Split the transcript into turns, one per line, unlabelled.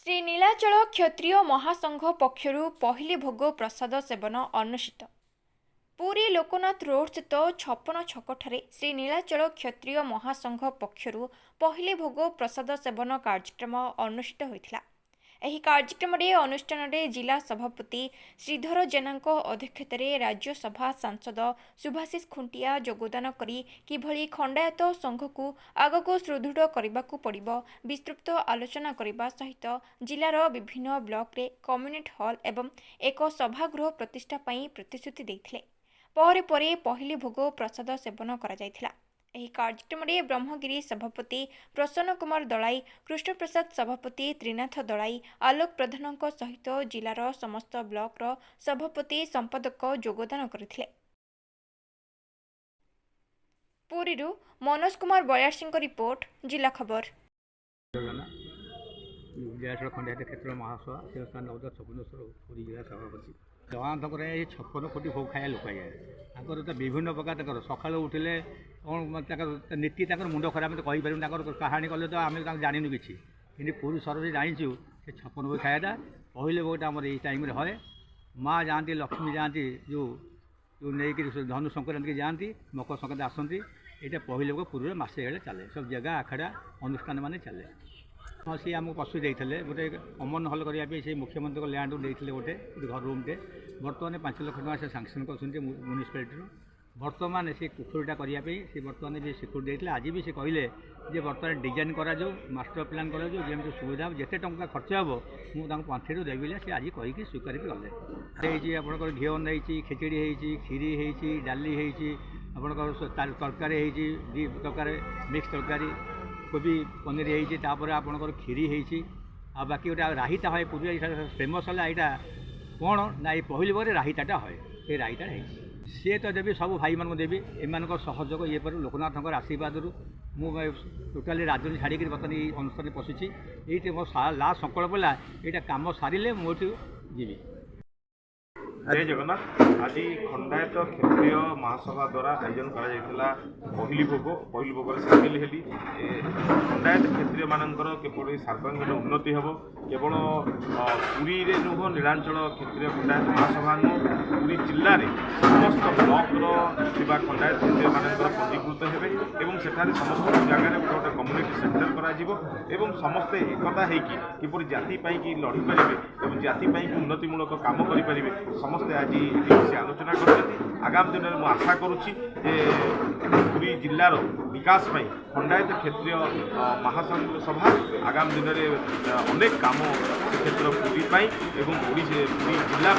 श्री नीलाचल क्षत्रिय महासंघ पक्षरु पहिले भोग प्रसाद सेवन अनुष्ठित। पुरी लोकनाथ रोड स्थित 56 छकठारे श्री नीलाचल क्षत्रिय महासंघ पक्षरु पहिले भोग प्रसाद सेवन कार्यक्रम अनुष्ठित होइथिला। एही कार्यक्रम अनुष्ठान जिला सभापति श्रीधर जेनाଙ୍କ अध्यक्षतार राज्यसभा सांसद सुभाषिष खुंटिया योगदान करी किभली खंडायत संघ को आगको सुदृढ़ करने को पड़िबो विस्तृत आलोचना करने सहित जिलार विभिन्न ब्लॉक रे कम्युनिटी हॉल एवं एक सभागृह प्रतिष्ठा पई प्रतिश्रुति देथिले। पहरे परे पहिले भोग प्रसाद सेवन करा जायथिला। एही कार्यक्रम में ब्रह्मगिरी सभापति प्रसन्न कुमार दलाई, कृष्ण प्रसाद सभापति त्रिनाथ दलाई, आलोक प्रधान सहित जिलार समस्त ब्लॉक रो सभापति संपादक योगदान करथिले। पुरीरू मनोज कुमार बयारसिंह रिपोर्ट, जिला खबर।
नीलाचल खंडायत क्षेत्र महासभा देवस्थान नवद छपनेश्वर पुरी जिला सभापति जगन्नाथ ये 56 कोटी भोग खाया लोक आए तो विभिन्न प्रकार सका उठिले कौन नीति मुंड खराब तो कहीपर कहानी कले तो आम जानू कि पुरी सर जाचु से 56 भोग खाया पहले भोगटा आम ये टाइम है माँ जाती लक्ष्मी जाती जो नहीं धनु संक्रांति की जाती मकर संक्रांति आसती यहाँ पहले भोग पूर्व मसे चले सब जगह आखड़ा अनुष्ठान मान चले। हाँ सी आमको पशु देते गोटे कमन हल करने से मुख्यमंत्री लैंड देते गोटे घर रूमटे बर्तमान 5 लाख टका से सांक्शन कर म्यूनिसिपालिटी बर्तमान से पुखरीटा करने से बर्तमान भी सिक्योरिटी देते आज भी से कहले बर्तमान डिजाइन करा मास्टर प्लान करा जमी सुविधा जिते टंका खर्च हे मुझे पांठे देवी से आज कहीकि स्वीकार गले आप घीओ नहीं खेचड़ी होती खीरी होती डाली होती आप तरकारी होती प्रकार मिक्स तरकारी कोबी पनीर होती आपणकर खीरी होती आ बाकी गोटे राहिता है पूर्व फेमस है यहाँ कौन ना ये पहली बार राहिताटा है ये राहिता सी तो देवी सब भाई मान देवी एम सहयोग ये पर लोकनाथ आशीर्वाद मुझे टोटाली राजनीति छाड़ी बर्तमान ये अनुष्ठान पशुची ये मो लास्ट संकल्प है यहाँ कम सारे मुझे जी।
जय जगन्नाथ। आज खंडायत क्षेत्रीय महासभा द्वारा आयोजन करा पहली भोग सामिल हेली खंडायत क्षेत्रीय मानकर केवल सार्वजनिक उन्नति हम केवल पुरी नुह नीलाचल क्षेत्रीय खंडायत महासभा नुह पुरी जिले में समस्त ब्लॉक खंडायत क्षेत्रीय मानकर पंजीकृत हेबे सेठारे समस्त जगह गोटे कम्युनिटी सेंटर करा समस्ते एकता होकर जाति कि लड़ी पारे और जाति उन्नतिमूलक काम करें समस्ते आज ये आलोचना कर आगामी दिन में आशा करुच्ची पुरी जिलार विकास खंडायत क्षेत्रीय महासंघ सभा आगामी दिन में अनेक काम क्षेत्र पुरी जिला